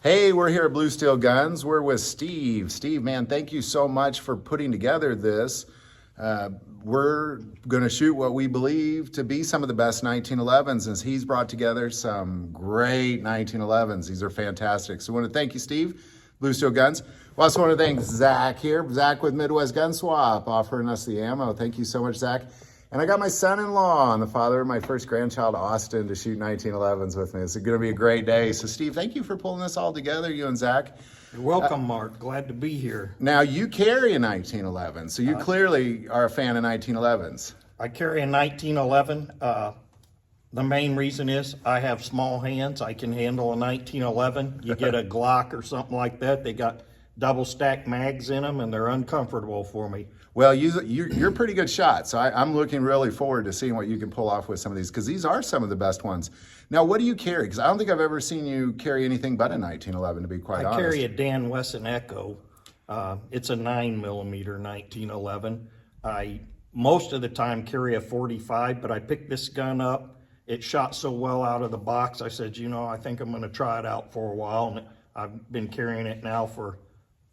Hey, we're here at Blue Steel Guns. We're with Steve. Steve, man, thank you so much for putting together this. We're going to shoot what we believe to be some of the best 1911s, as he's brought together some great 1911s. These are fantastic. So I want to thank you, Steve, Blue Steel Guns. We also want to thank Zach here, Zach with Midwest Gun Swap, offering us the ammo. Thank you so much, Zach. And I got my son-in-law and the father of my first grandchild, Austin, to shoot 1911s with me. It's going to be a great day. So, Steve, thank you for pulling this all together, you and Zach. You're welcome, Mark. Glad to be here. Now, you carry a 1911, so you clearly are a fan of 1911s. I carry a 1911. The main reason is I have small hands. I can handle a 1911. You get a Glock or something like that, they got double stack mags in them, and they're uncomfortable for me. Well, you're a pretty good shot, so I'm looking really forward to seeing what you can pull off with some of these, because these are some of the best ones. Now, what do you carry? Because I don't think I've ever seen you carry anything but a 1911, to be quite honest. I carry a Dan Wesson Echo. It's a 9mm 1911. I most of the time carry a 45, but I picked this gun up. It shot so well out of the box, I said, you know, I think I'm going to try it out for a while, and I've been carrying it now for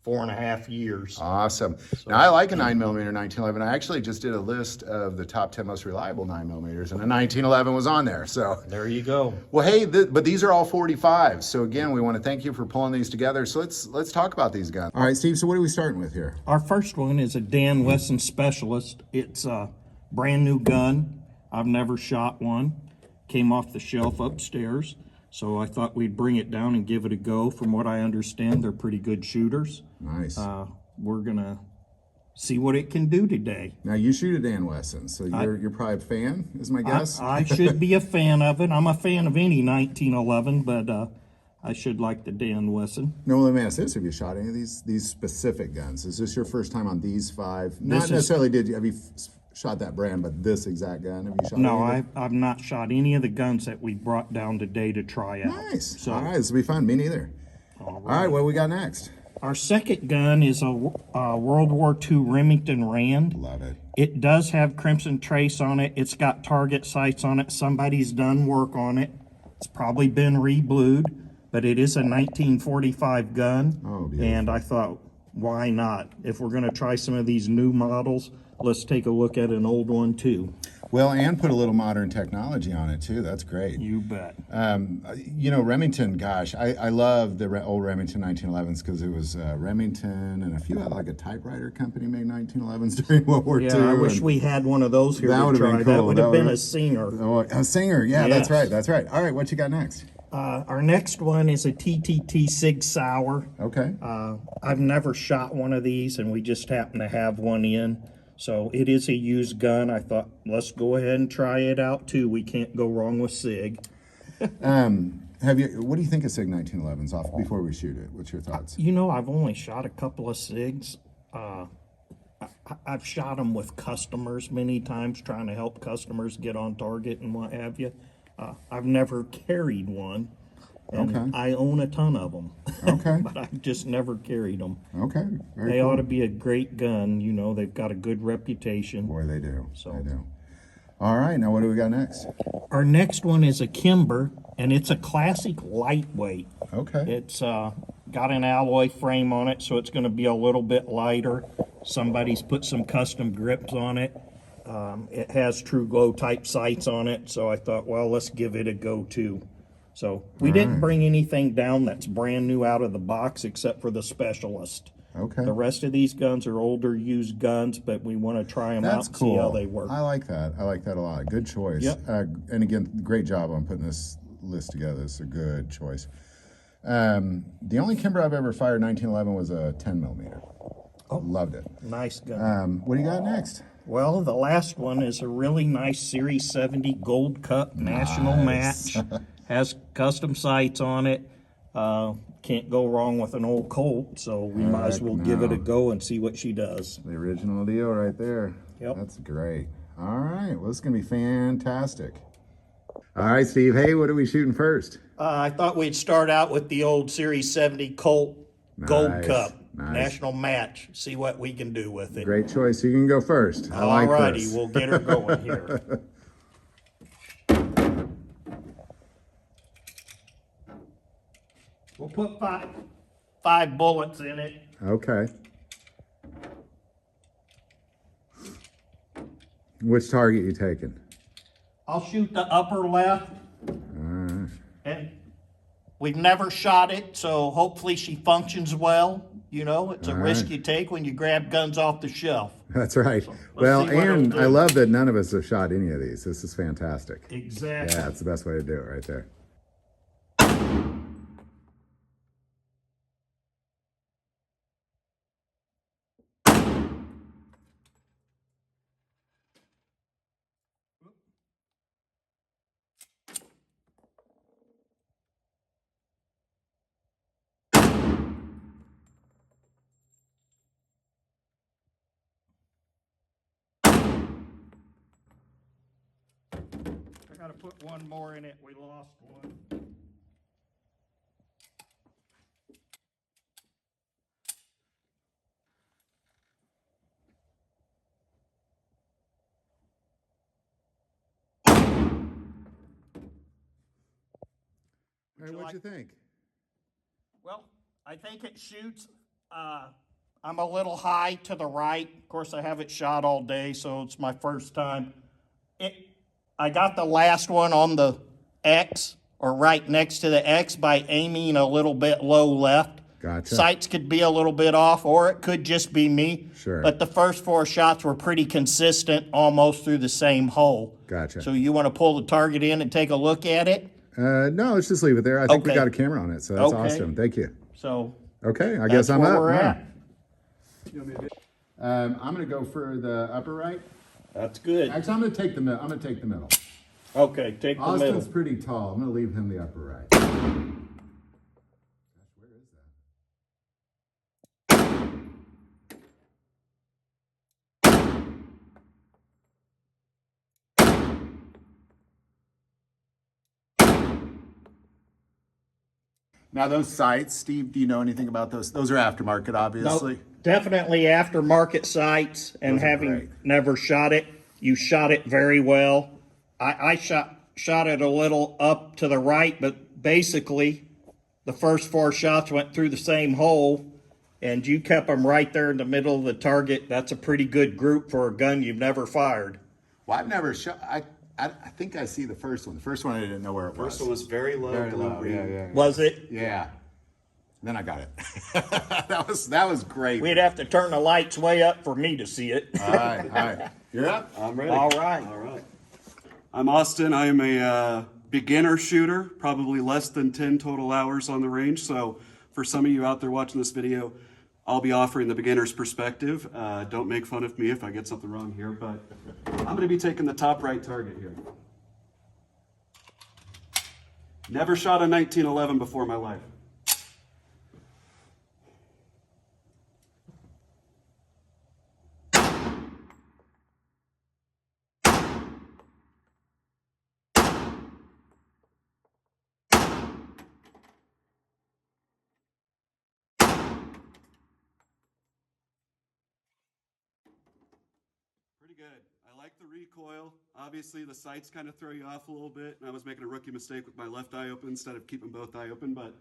4.5 years. Awesome. So, now, I like a 9mm 1911. I actually just did a list of the top 10 most reliable 9mm, and a 1911 was on there. So there you go. Well, hey, but these are all 45s. So again, we want to thank you for pulling these together. So let's talk about these guns. All right, Steve. So what are we starting with here? Our first one is a Dan Wesson Specialist. It's a brand new gun. I've never shot one. Came off the shelf upstairs. So I thought we'd bring it down and give it a go. From what I understand, they're pretty good shooters. Nice. We're gonna see what it can do today. Now you shoot a Dan Wesson, so you're probably a fan, is my guess. I should be a fan of it. I'm a fan of any 1911, but I should like the Dan Wesson. No, let me ask this: have you shot any of these specific guns? Is this your first time on these 5? Not necessarily. Have you shot that brand, but this exact gun? Have you shot? No, I've not shot any of the guns that we brought down today to try out. Nice. So, all right, this will be fun. Me neither. All right, what do we got next? Our second gun is a World War II Remington Rand. Love it. It does have crimson trace on it. It's got target sights on it. Somebody's done work on it. It's probably been re-blued, but it is a 1945 gun. Oh, beautiful. And I thought, why not? If we're going to try some of these new models, let's take a look at an old one too. Well, and put a little modern technology on it too. That's great. You bet. You know, Remington, gosh, I love the old Remington 1911s because it was Remington and a few other, like a typewriter company made 1911s during World War II. Yeah, I wish we had one of those here to try. Cool. That would have been a Singer. Oh, a Singer, yeah, yes. That's right. All right, what you got next? Our next one is a TTT Sig Sauer. Okay. I've never shot one of these, and we just happen to have one in. So it is a used gun. I thought, let's go ahead and try it out too. We can't go wrong with Sig. What do you think of Sig 1911s off before we shoot it? What's your thoughts? You know, I've only shot a couple of Sigs. I've shot them with customers many times, trying to help customers get on target and what have you. I've never carried one. And okay. I own a ton of them. Okay. But I've just never carried them. Okay. They ought to be a great gun. You know, they've got a good reputation. Boy, they do. So. They do. All right, now what do we got next? Our next one is a Kimber, and it's a classic lightweight. Okay. It's got an alloy frame on it, so it's going to be a little bit lighter. Somebody's put some custom grips on it. It has true glow type sights on it, so I thought, well, let's give it a go too. So we didn't bring anything down that's brand new out of the box except for the Specialist. Okay. The rest of these guns are older used guns, but we want to try them out and see how they work. I like that. I like that a lot. Good choice. Yep. And again, great job on putting this list together. It's a good choice. The only Kimber I've ever fired 1911 was a 10mm. Oh, loved it. Nice gun. What do you got next? Well, the last one is a really nice Series 70 Gold Cup National Match. Has custom sights on it. Can't go wrong with an old Colt, so we might as well give it a go and see what she does. The original deal right there. Yep. That's great. All right. Well, this is going to be fantastic. All right, Steve. Hey, what are we shooting first? I thought we'd start out with the old Series 70 Colt Gold Cup National Match. See what we can do with it. Great choice. You can go first. I like this. All righty. We'll get her going here. Oh, put five bullets in it. Okay. Which target you taking? I'll shoot the upper left. And we've never shot it, so hopefully she functions well. You know, it's a risk you take when you grab guns off the shelf. That's right. So well, see what it'll and do. I love that none of us have shot any of these. This is fantastic. Exactly. Yeah, it's the best way to do it right there. I gotta put one more in it. We lost one. Hey, what'd you think? Well, I think it shoots. I'm a little high to the right. Of course, I haven't shot all day, so it's my first time. I got the last one on the X, or right next to the X, by aiming a little bit low left. Gotcha. Sights could be a little bit off, or it could just be me. Sure. But the first 4 shots were pretty consistent, almost through the same hole. Gotcha. So you want to pull the target in and take a look at it? No, let's just leave it there. I think we Okay. got a camera on it, so that's Okay. awesome. Thank you. So Okay, I that's guess I'm where up. we're Yeah. at. I'm gonna go for the upper right. That's good. Actually, I'm gonna take the middle. I'm gonna take the middle. Okay, take the Austin's middle. pretty tall. I'm gonna leave him the upper right. Gosh, where is that? Now those sights, Steve, do you know anything about those? Those are aftermarket, obviously. Nope. Definitely aftermarket sights, and Those are having great. never shot it, you shot it very well. I shot it a little up to the right, but basically the first 4 shots went through the same hole, and you kept them right there in the middle of the target. That's a pretty good group for a gun you've never fired. Well, I've never shot. I think I see the first one. The first one I didn't know where it was. First one was very low. Very blue low. green. Yeah. Was it? Yeah. Then I got it. that was great. We'd have to turn the lights way up for me to see it. All right. You're up. I'm ready. All right. All right. I'm Austin. I am a beginner shooter, probably less than 10 total hours on the range. So for some of you out there watching this video, I'll be offering the beginner's perspective. Don't make fun of me if I get something wrong here, but I'm going to be taking the top right target here. Never shot a 1911 before in my life. Pretty good. I like the recoil. Obviously, the sights kind of throw you off a little bit, and I was making a rookie mistake with my left eye open instead of keeping both eye open, but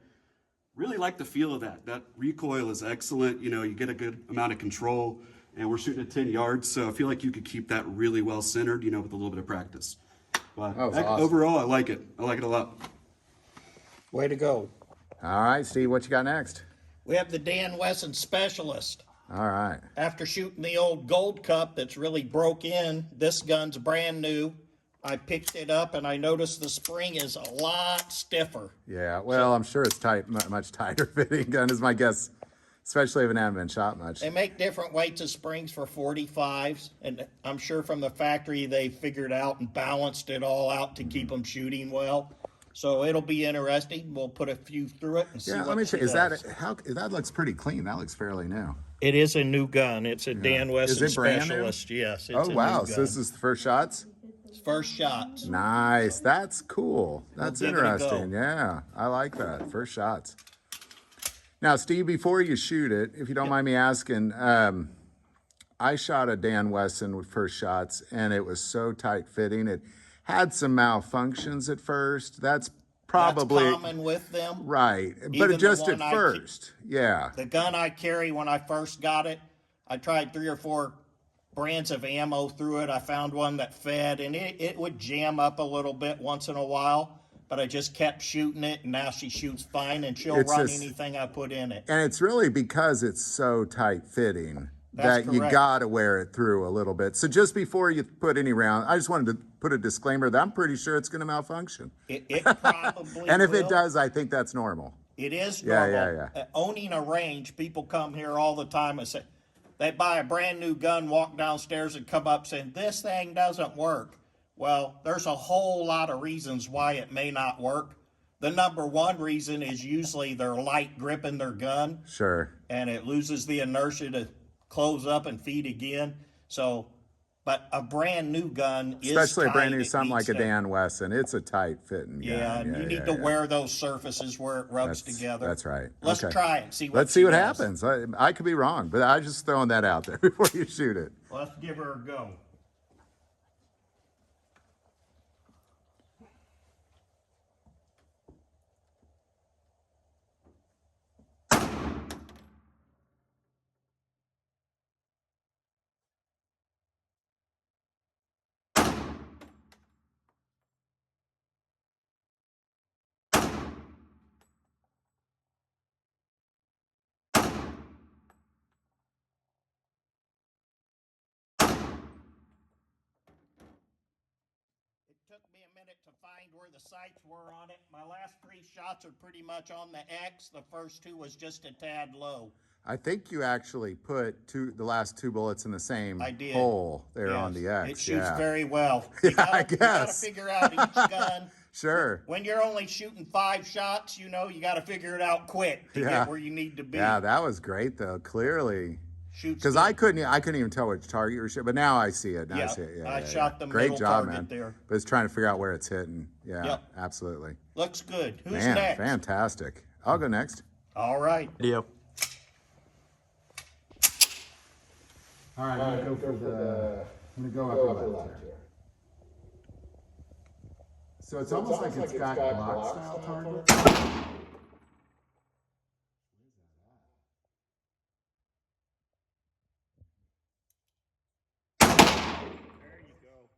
really like the feel of that. That recoil is excellent. You know, you get a good amount of control, and we're shooting at 10 yards, so I feel like you could keep that really well centered, you know, with a little bit of practice. But That was awesome. overall, I like it. I like it a lot. Way to go. All right, Steve, what you got next? We have the Dan Wesson Specialist. All right. After shooting the old Gold Cup that's really broke in, this gun's brand new. I picked it up and I noticed the spring is a lot stiffer. Yeah, well, I'm sure it's tight, much tighter fitting gun is my guess, especially if it hasn't been shot much. They make different weights of springs for 45s, and I'm sure from the factory they figured out and balanced it all out to keep them shooting well. So it'll be interesting. We'll put a few through it and see Yeah, what let me she check. Is does. that looks pretty clean? That looks fairly new. It is a new gun. It's a Dan Wesson it brand new? Specialist. Yes, it's Oh a wow! new So gun. this is the first shots. First shots. Nice. That's cool. That's give it a go. interesting. Yeah, I like that. First shots. Now, Steve, before you shoot it, if you don't mind me asking, I shot a Dan Wesson with first shots, and it was so tight fitting. It had some malfunctions at first. That's probably That's common with them. right, but Even the just at one first, yeah. The gun I carry when I first got it, I tried 3 or 4 brands of ammo through it. I found one that fed, and it would jam up a little bit once in a while, but I just kept shooting it, and now she shoots fine, and she'll run anything I put in it. And it's really because it's so tight fitting That's that you correct. gotta wear it through a little bit. So just before you put any round, I just wanted to put a disclaimer that I'm pretty sure it's gonna malfunction. It probably And if will. it does, I think that's normal. It is Yeah, normal. yeah. Owning a range, people come here all the time and say, they buy a brand new gun, walk downstairs and come up saying, this thing doesn't work. Well, there's a whole lot of reasons why it may not work. The number one reason is usually they're light gripping their gun. Sure. And it loses the inertia to close up and feed again. So, but a brand new gun is Especially a brand tight. new, It something like needs a to- Dan Wesson. It's a tight fitting gun. Yeah, and you need to wear those surfaces where it rubs together. That's right. Let's Okay. try it and see what Let's she see what does. happens. I could be wrong, but I'm just throwing that out there before you shoot it. Let's give her a go. Took me a minute to find where the sights were on it. My last 3 shots are pretty much on the X. The first 2 was just a tad low. I think you actually put the last 2 bullets in the same I did. hole there Yes. on the X. It shoots yeah. very well. Yeah, You gotta, I You gotta guess. figure out each gun. Sure. When you're only shooting 5 shots, you gotta figure it out quick to Yeah. get where you need to be. Yeah, that was great though. Clearly, Shoots because good. I couldn't even tell which target you were shooting, but now I see it. Now I Yeah, see it. Yeah, I yeah, shot yeah. the Great middle job, target man. there. But it's trying to figure out where it's hitting. Yeah, Yep. absolutely. Looks good. Who's Man, next? fantastic. I'll go next. All right. Video. All right, I'm gonna go for the. I'm gonna go upper left here. So it's almost like it's got Glock style target. There you go.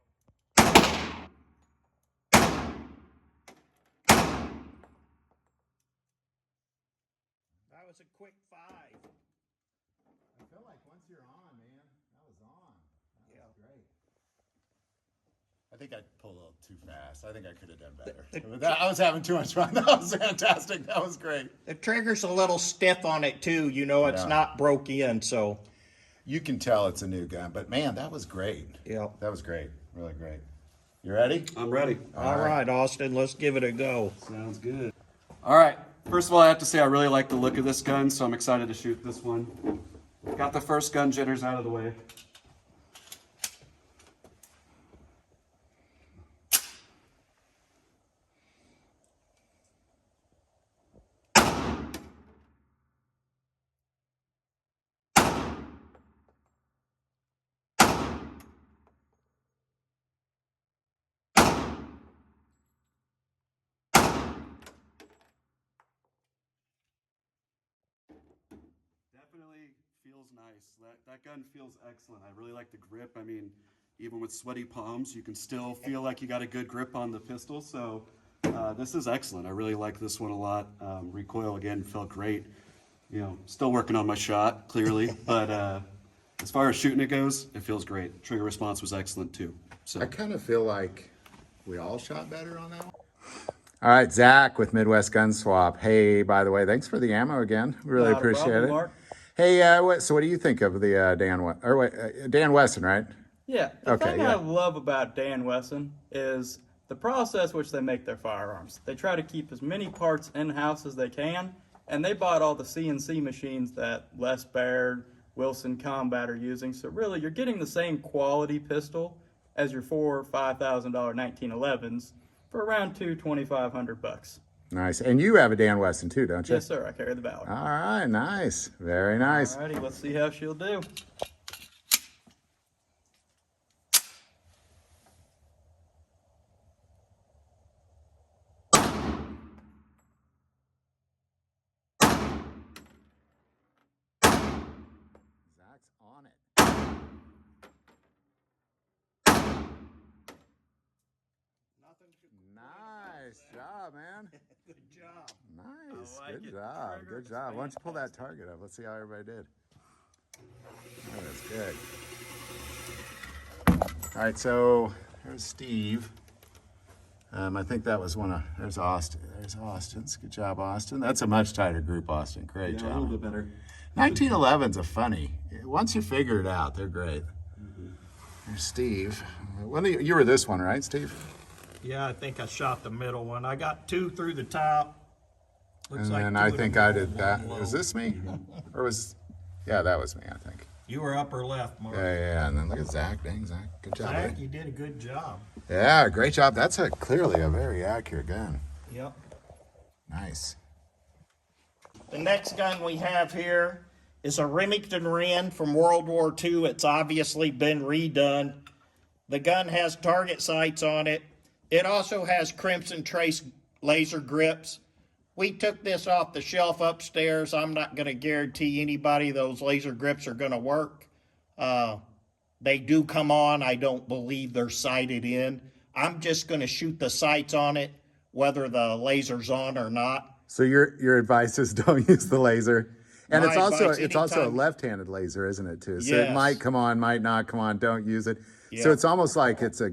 That was a quick 5. I feel like once you're on, man, that was on. That was great. I think I pulled a little too fast. I think I could have done better. I was having too much fun. That was fantastic. That was great. The trigger's a little stiff on it too. It's Yeah. not broke in, so. You can tell it's a new gun, but man, that was great. Yeah. That was great. Really great. You ready? I'm ready. All right, Austin, let's give it a go. Sounds good. All right. First of all, I have to say I really like the look of this gun, so I'm excited to shoot this one. Got the first gun jitters out of the way. Definitely feels nice. That gun feels excellent. I really like the grip. I mean, even with sweaty palms, you can still feel like you got a good grip on the pistol. So this is excellent. I really like this one a lot. Recoil again felt great. Still working on my shot clearly, but as far as shooting it goes, it feels great. Trigger response was excellent too. So I kind of feel like we all shot better on that one. All right, Zach with Midwest Gun Swap. Hey, by the way, thanks for the ammo again. Really Not a appreciate problem, it. Mark. Hey, so what do you think of the Dan Wesson, right? Yeah, the Okay, thing yeah. I love about Dan Wesson is the process which they make their firearms. They try to keep as many parts in-house as they can, and they bought all the CNC machines that Les Baird, Wilson Combat are using. So really, you're getting the same quality pistol as your $4,000 or $5,000 1911s for around $2,500. Nice. And you have a Dan Wesson too, don't you? Yes, sir. I carry the Valor. All right, nice. Very nice. Alrighty, let's see how she'll do. Nice job, man. Good job. Nice. I like Good it. job. Trigger Good is job. Why don't you pull that fantastic. target up? Let's see how everybody did. That was good. All right, so there's Steve. I think that was one of, there's Austin. There's Austin's. Good job, Austin. That's a much tighter group, Austin. Great job. A little bit better. 1911's a funny. Once you figure it out, they're great. There's Steve. You were this one, right, Steve? Yeah, I think I shot the middle one. I got 2 through the top. Looks And like then 2 I in the think I middle, did that. one low. Was this me? Or was, yeah, that was me, I think. You were upper left, Mark. Yeah. And then look at Zach. Dang, Zach. Good job, Zach, buddy. you did a good job. Yeah, great job. That's clearly a very accurate gun. Yep. Nice. The next gun we have here is a Remington Wren from World War II. It's obviously been redone. The gun has target sights on it. It also has Crimson Trace laser grips. We took this off the shelf upstairs. I'm not going to guarantee anybody those laser grips are going to work. They do come on. I don't believe they're sighted in. I'm just going to shoot the sights on it, whether the laser's on or not. So your advice is don't use the laser. And My it's also advice, a anytime- left-handed laser, isn't it, too? So it Yes. might come on, might not come on, don't use it. So Yeah. it's almost like it's a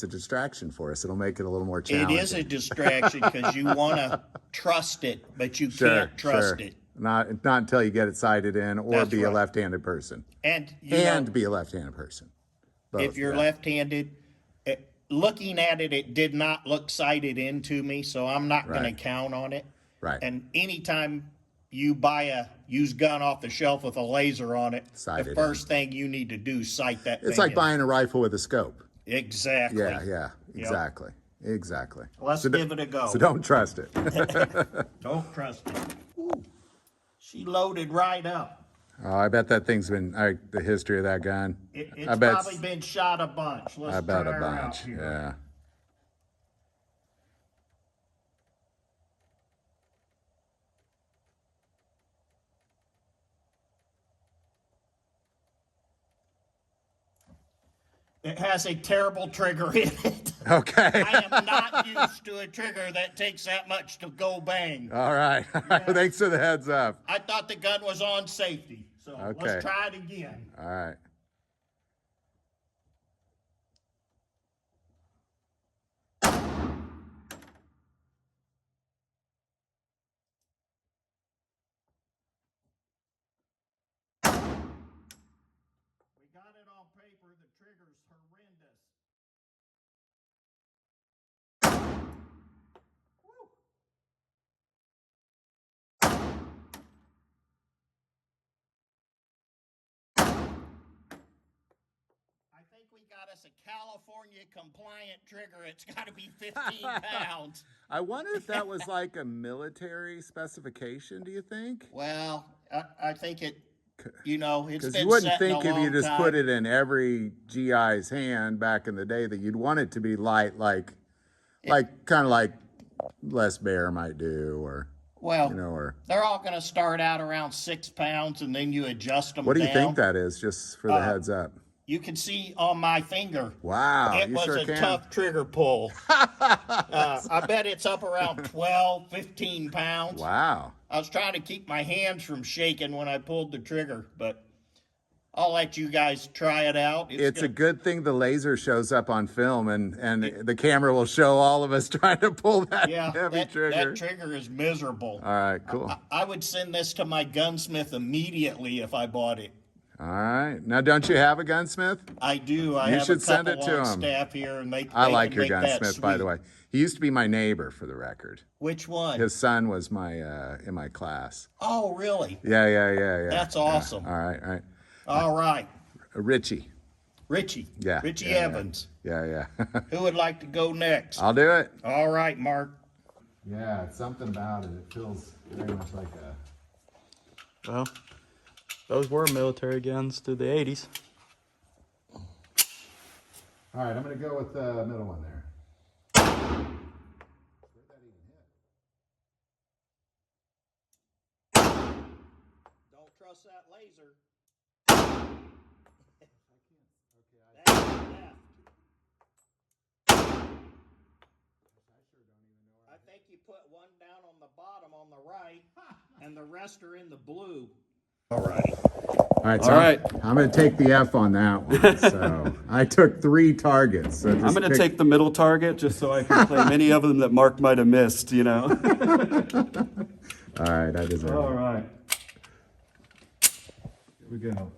distraction for us. It'll make it a little more It challenging. is a distraction because you want to trust it, but you can't trust it. Not until you get it sighted in or That's be a right. left-handed person. And Be a left-handed person. Both, if you're yeah. left-handed, looking at it, it did not look sighted into me, so I'm not going Right. to count on it. Right. And anytime you buy a used gun off the shelf with a laser on it, Sight it the in. first thing you need to do is sight that thing It's like in. buying a rifle with a scope. Exactly. Yeah, exactly. Exactly. Let's give it a go. So don't trust it. Don't trust it. Ooh, she loaded right up. Oh, I bet that thing's been the history of that gun. It's I bet probably been shot a bunch. Let's I bet try a her out bunch. here. Yeah. It has a terrible trigger in it. Okay. I am not used to a trigger that takes that much to go bang. All right. Thanks for the heads up. I thought the gun was on safety. So Okay. let's try it again. All right. We got it on paper. The trigger's horrendous. Woo. I think we got us a California compliant trigger. It's got to be 15 pounds. I wonder if that was like a military specification, do you think? Well, I think it, it's Because been you wouldn't set in think a if you long just time. put it in every GI's hand back in the day that you'd want it to be light, like kind of like Les Bear might do, or Well, or they're all going to start out around 6 pounds, and then you adjust them what do you down. think that is? Just for the heads up. You can see on my finger. Wow, It you was sure a can. tough trigger pull. I bet it's up around 12, 15 pounds. Wow. I was trying to keep my hands from shaking when I pulled the trigger, but I'll let you guys try it out. It's a good thing the laser shows up on film, and the camera will show all of us trying to pull that heavy trigger. That trigger is miserable. All right, cool. I would send this to my gunsmith immediately if I bought it. All right. Now, don't you have a gunsmith? I do. I You have should a send couple it to on him. staff here, and they I they like can your make that gunsmith, by the sweet. way. He used to be my neighbor, for the record. Which one? His son was in my class. Oh, really? Yeah. That's awesome. All right. All right. Richie. Richie. Yeah. Richie yeah, Evans. Yeah. Who would like to go next? I'll do it. All right, Mark. Yeah, it's something about it. It feels very much like a... Well, those were military guns through the 80s. All right, I'm going to go with the middle one there. Where'd that even hit? Don't trust that laser. That's left. think you put one down on the bottom on the right, and the rest are in the blue. All right. All right, so All right. I'm going to take the F on that one. So I took 3 targets. So I'm going to take the middle target just so I can claim any of them that Mark might have missed, you know. All right, I deserve All it. right. Here we go.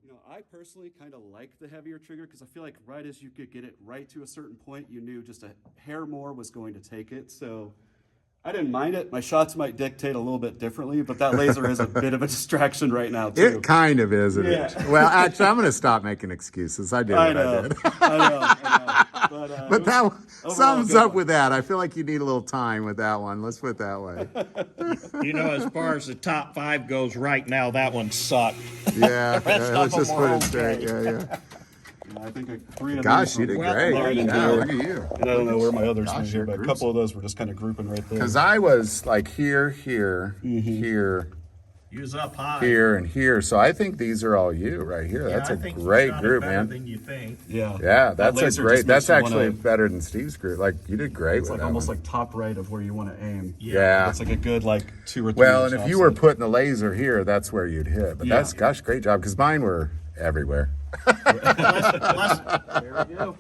You know, I personally kind of like the heavier trigger because I feel like right as you could get it right to a certain point, you knew just a hair more was going to take it. So I didn't mind it. My shots might dictate a little bit differently, but that laser is a bit of a distraction right now, too. It kind of is, isn't it? Yeah. Well, actually, I'm going to stop making excuses. I did what I did. I know. But, But that one overall, sums good up one. with that. I feel like you need a little time with that one. Let's put it that way. You know, as far as the top 5 goes right now, that one sucked. Yeah, rest let's of just them put were it straight. okay. Yeah. I think 3 of Gosh, these you did were Well, great. there you Yeah, go. look at you. And I don't know where my others Gosh, went here, your but a groups- couple of those were just kind of grouping right there. Because I was like here, here, here, Use up high. here, and here. So I think these are all you right here. Yeah, That's I a think you great got it group, better man. than you think. Yeah. Yeah, That that's a laser great. just makes That's you actually wanna- better than Steve's group. Like you did great It's with like that almost one. like top right of where you want to aim. Yeah. It's like a good like 2 or 3. Well, and if shots you were in. putting the laser here, that's where you'd hit. But Yeah. that's, gosh, great job. Because mine were everywhere.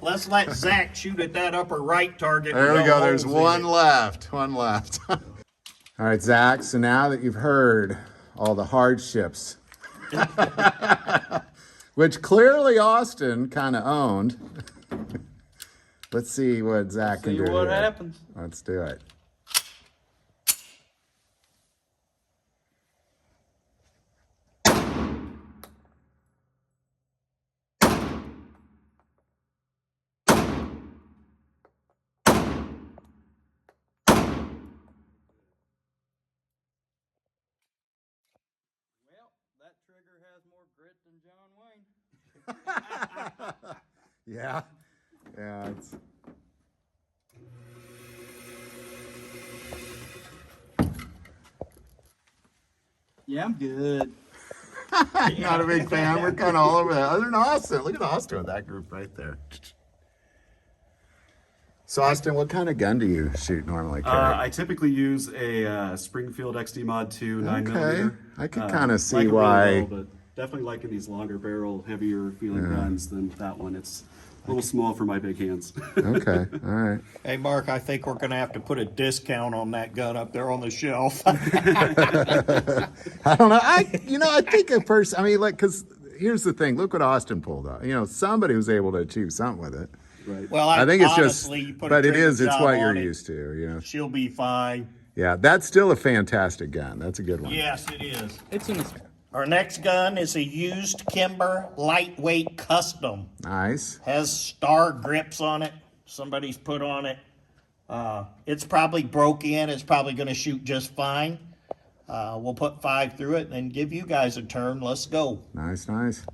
Let's let Zach shoot at that upper right target. There with we no go. There's holes in one it. left. One left. All right, Zach. So now that you've heard all the hardships, which clearly Austin kind of owned, let's see what Zach can See do. what here. happens. Let's do it. Well, that trigger has more grit than John Wayne. Yeah. Yeah. It's... Yeah, I'm good. Not a big fan. We're kind of all over that. Other than Austin. Look at Austin with that group right there. So, Austin, what kind of gun do you shoot normally, carry? I typically use a Springfield XD Mod 2 9mm. I could kinda see like it why- Really well, but definitely liking these longer barrel, heavier feeling guns than that one. It's a little small for my big hands. Okay, all right. Hey, Mark, I think we're going to have to put a discount on that gun up there on the shelf. I don't know. I think a person. I mean, like, because here's the thing. Look what Austin pulled off. You know, somebody was able to achieve something with it. Right. Well, I think it's honestly, you just, put a but it trigger is. It's job what on you're it, used to. You know. She'll be fine. Yeah, that's still a fantastic gun. That's a good one. Yes, it is. It's in the Our next gun is a used Kimber lightweight custom. Nice. Has star grips on it. Somebody's put on it. It's probably broke in. It's probably going to shoot just fine. We'll put 5 through it and then give you guys a turn. Let's go. Nice. Nice.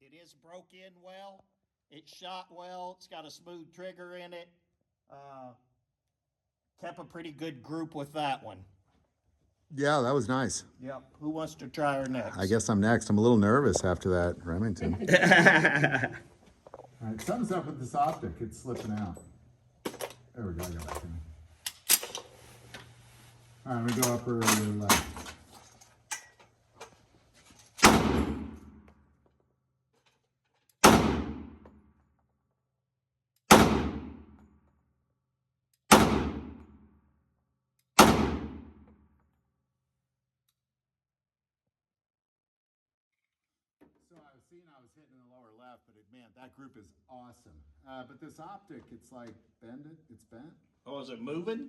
It is broke in well. It shot well. It's got a smooth trigger in it. Kept a pretty good group with that one. Yeah, that was nice. Yep. Who wants to try her next? I guess I'm next. I'm a little nervous after that Remington. All right, something's up with this optic. It's slipping out. There we go. I got back in. All right, I'm gonna go upper left. So I was seen I was hitting in the lower left, but man, that group is awesome. But this optic, it's like it's bent. Oh, is it moving?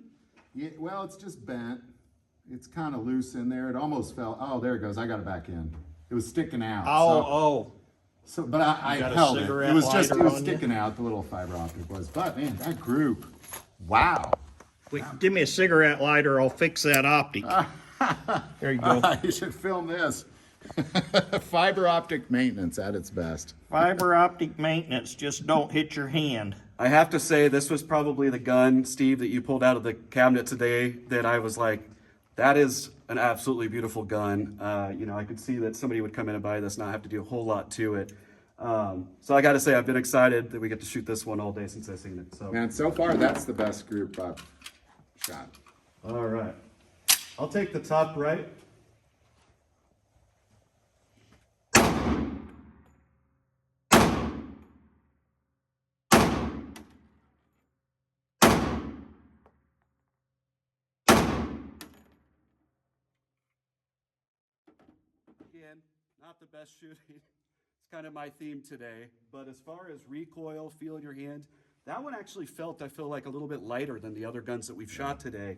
Yeah, well, it's just bent. It's kind of loose in there. It almost fell. Oh, there it goes. I got it back in. It was sticking out. So, but I got a held it. cigarette It was just, lighter it was on you? sticking out, the little fiber optic was. But man, that group, wow. Wait, give me a cigarette lighter. I'll fix that optic. There you go. You should film this. Fiber optic maintenance at its best. Fiber optic maintenance. Just don't hit your hand. I have to say, this was probably the gun, Steve, that you pulled out of the cabinet today that I was like, that is an absolutely beautiful gun. You know, I could see that somebody would come in and buy this and not have to do a whole lot to it. So I got to say, I've been excited that we get to shoot this one all day since I've seen it. So, Man, so far that's the best group I've shot. all right. I'll take the top right. Again, not the best shooting. It's kind of my theme today. But as far as recoil, feel in your hand, that one actually felt, I feel like, a little bit lighter than the other guns that we've shot today.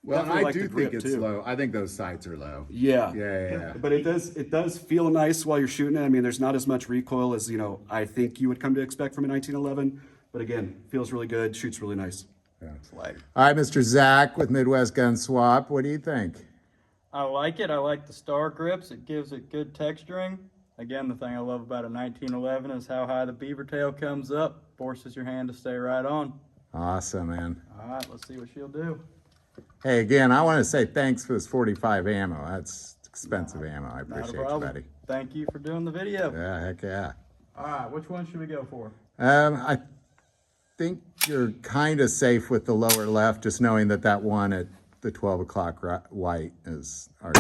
Well, Definitely I like do the think grip, it's too. low. I think those sights are low. Yeah. Yeah. But it does feel nice while you're shooting it. I mean, there's not as much recoil as, you know, I think you would come to expect from a 1911. But again, feels really good, shoots really nice. Yeah. It's lighter. All right, Mr. Zach with Midwest Gun Swap. What do you think? I like it. I like the star grips. It gives it good texturing. Again, the thing I love about a 1911 is how high the beaver tail comes up. Forces your hand to stay right on. Awesome, man. All right, let's see what she'll do. Hey, again, I want to say thanks for this 45 ammo. That's expensive ammo. I Not a appreciate you, problem. buddy. Thank you for doing the video. Yeah, heck yeah. All right, which one should we go for? I think you're kind of safe with the lower left, just knowing that that one at the 12 o'clock white is our.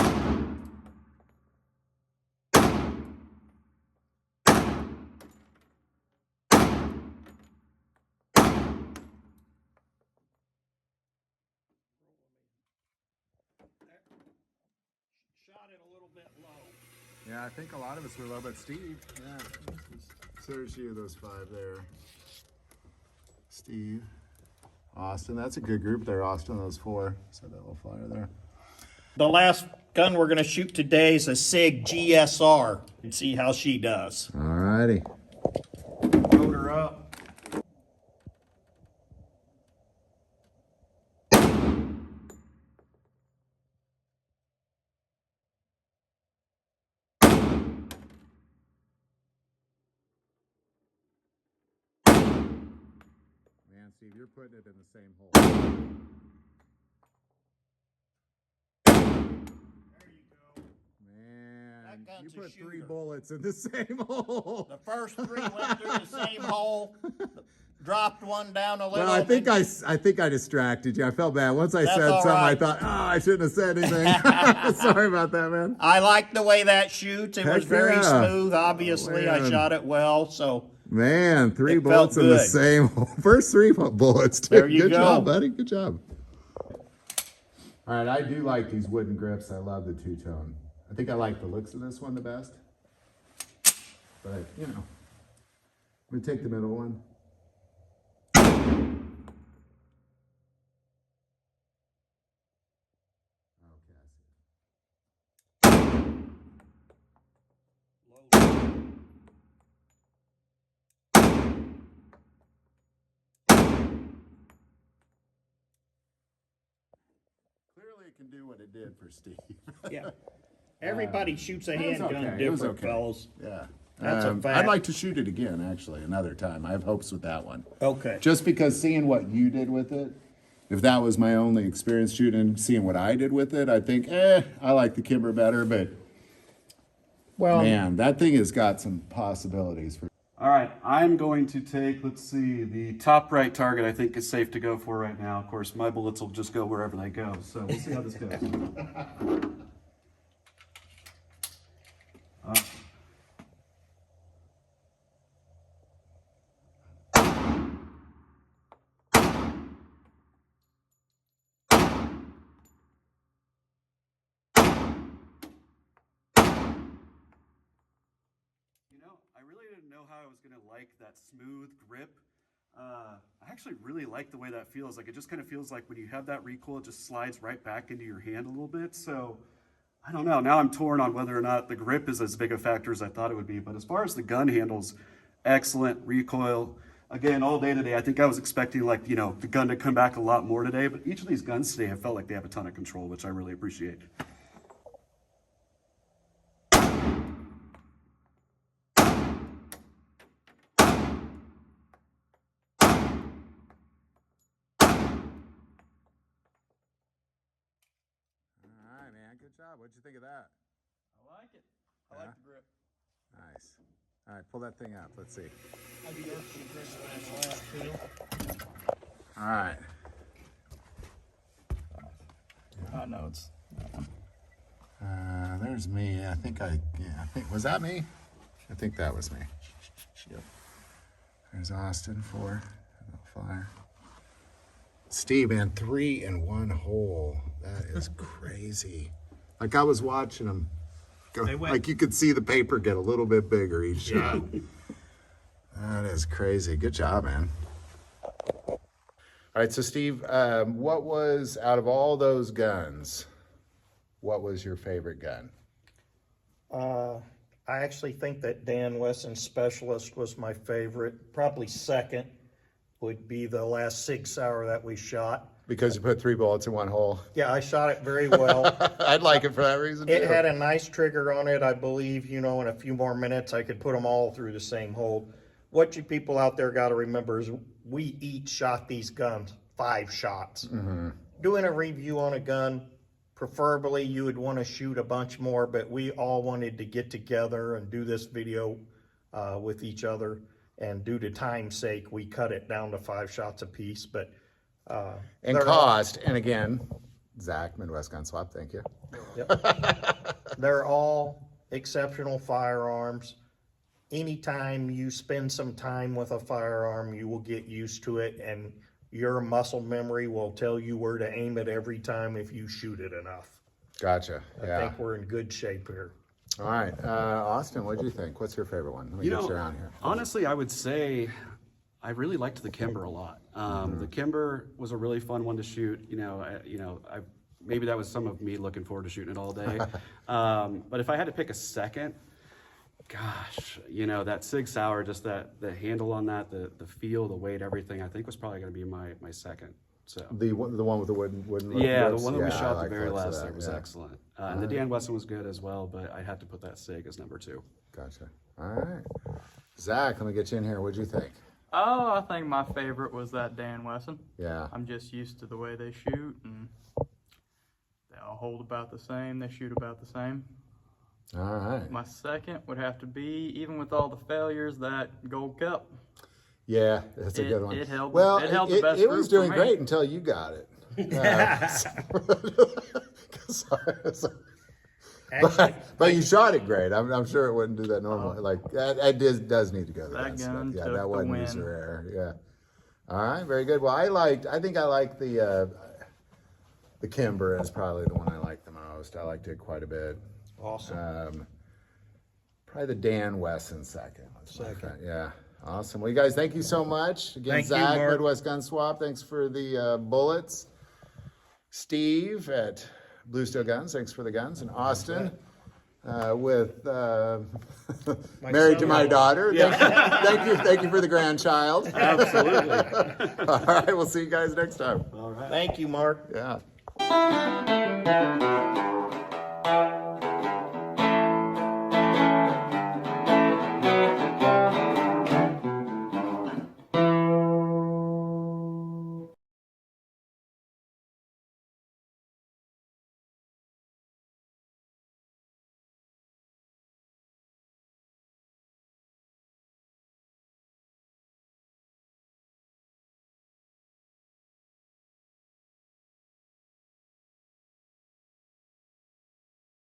Shot it a little bit low. Yeah, I think a lot of us were low, but Steve, yeah, so there's you, those five there. Steve, Austin, that's a good group there, Austin, those four. So that little flyer there. The last gun we're going to shoot today is a SIG GSR. And see how she does. All righty. Load her up. Man, Steve, you're putting it in the same hole. There you go. Man, That gun's you a put three shooter. bullets in the same hole. The first three went through the same hole. Dropped one down a little. Well, I think then- I think I distracted you. I felt bad. Once I That's said all something, I right. thought, oh, I shouldn't have said anything. Sorry about that, man. I like the way that shoots. It was Heck very yeah. smooth. Obviously, I Man. shot it well. So Man, three It bullets felt in the good. same hole. First three bullets. Dude. There you Good go. job, buddy. Good job. All right, I do like these wooden grips. I love the two-tone. I think I like the looks of this one the best. But, you know, I'm going to take the middle one. Okay, I see. Clearly, it can do what it did for Steve. yeah, everybody shoots a It was handgun okay. It was different, okay. fellas. Yeah. That's a I'd fact. like to shoot it again, actually, another time. I have hopes with that one. Okay. Just because seeing what you did with it, if that was my only experience shooting, seeing what I did with it, I think, I like the Kimber better, but Well, man, that thing has got some possibilities for. All right, I'm going to take, let's see, the top right target I think is safe to go for right now. Of course, my bullets will just go wherever they go, so we'll see how this goes. didn't know how I was gonna like that smooth grip. I actually really like the way that feels. Like it just kind of feels like when you have that recoil, it just slides right back into your hand a little bit. So I don't know. Now I'm torn on whether or not the grip is as big a factor as I thought it would be. But as far as the gun handles, excellent recoil. Again, all day today, I think I was expecting like, the gun to come back a lot more today. But each of these guns today, I felt like they have a ton of control, which I really appreciate. All right, man. Good job. What'd you think of that? I like it. I like the grip. Nice. All right, pull that thing up. Let's see. All right. I know it's that one. There's me. I think, was that me? I think that was me. Yep. There's Austin, 4. Fire. Steve, man, 3 in 1 hole. That is crazy. Like I was watching them go, like you could see the paper get a little bit bigger each shot. That is crazy. Good job, man. All right, so Steve, what was, out of all those guns, what was your favorite gun? I actually think that Dan Wesson's Specialist was my favorite. Probably second would be the last Sig Sauer that we shot. Because you put 3 bullets in 1 hole. Yeah, I shot it very well. I'd like it for that reason, It too. had a nice trigger on it. I believe, in a few more minutes, I could put them all through the same hole. What you people out there got to remember is we each shot these guns 5 shots. Doing a review on a gun, preferably you would want to shoot a bunch more, but we all wanted to get together and do this video with each other. And due to time's sake, we cut it down to 5 shots apiece. But And cost, and again, Zach, Midwest Gun Swap, thank you. they're all exceptional firearms. Anytime you spend some time with a firearm, you will get used to it, and your muscle memory will tell you where to aim it every time if you shoot it enough. Gotcha. I Yeah. think we're in good shape here. All right. Austin, what do you think? What's your favorite one? Let me get you around here. Honestly, I would say I really liked the Kimber a lot. The Kimber was a really fun one to shoot. Maybe that was some of me looking forward to shooting it all day. But if I had to pick a second, gosh, that Sig Sauer, just the handle on that, the feel, the weight, everything, I think was probably going to be my second. So The one with the wooden yeah, lips? the one that we I shot the like very looks of last that, there was yeah. excellent. And the Dan Wesson was good as well, but I had to put that Sig as number 2. Gotcha. All right. Zach, let me get you in here. What'd you think? Oh, I think my favorite was that Dan Wesson. Yeah. I'm just used to the way they shoot, and they all hold about the same. They shoot about the same. All right. My second would have to be, even with all the failures, that Gold Cup. Yeah, that's a good one. It held. Well, it held the best it was group for doing me. great until you got it. But you shot it great. I'm sure it wouldn't do that normally. Like that does need to go. That gun yeah, took that the wasn't win. user error. Yeah. All right, very good. Well, I think I like the Kimber is probably the one I like the most. I liked it quite a bit. Awesome. Probably the Dan Wesson second. Yeah. Awesome. Well, you guys, thank you so much. Again, Thank you, Zach, Mark. Midwest Gun Swap, thanks for the bullets. Steve at Blue Steel Guns, thanks for the guns. And Austin with married to my son-in-law. daughter. Thank you for the grandchild. Absolutely. All right, we'll see you guys next time. All right. Thank you, Mark. Yeah.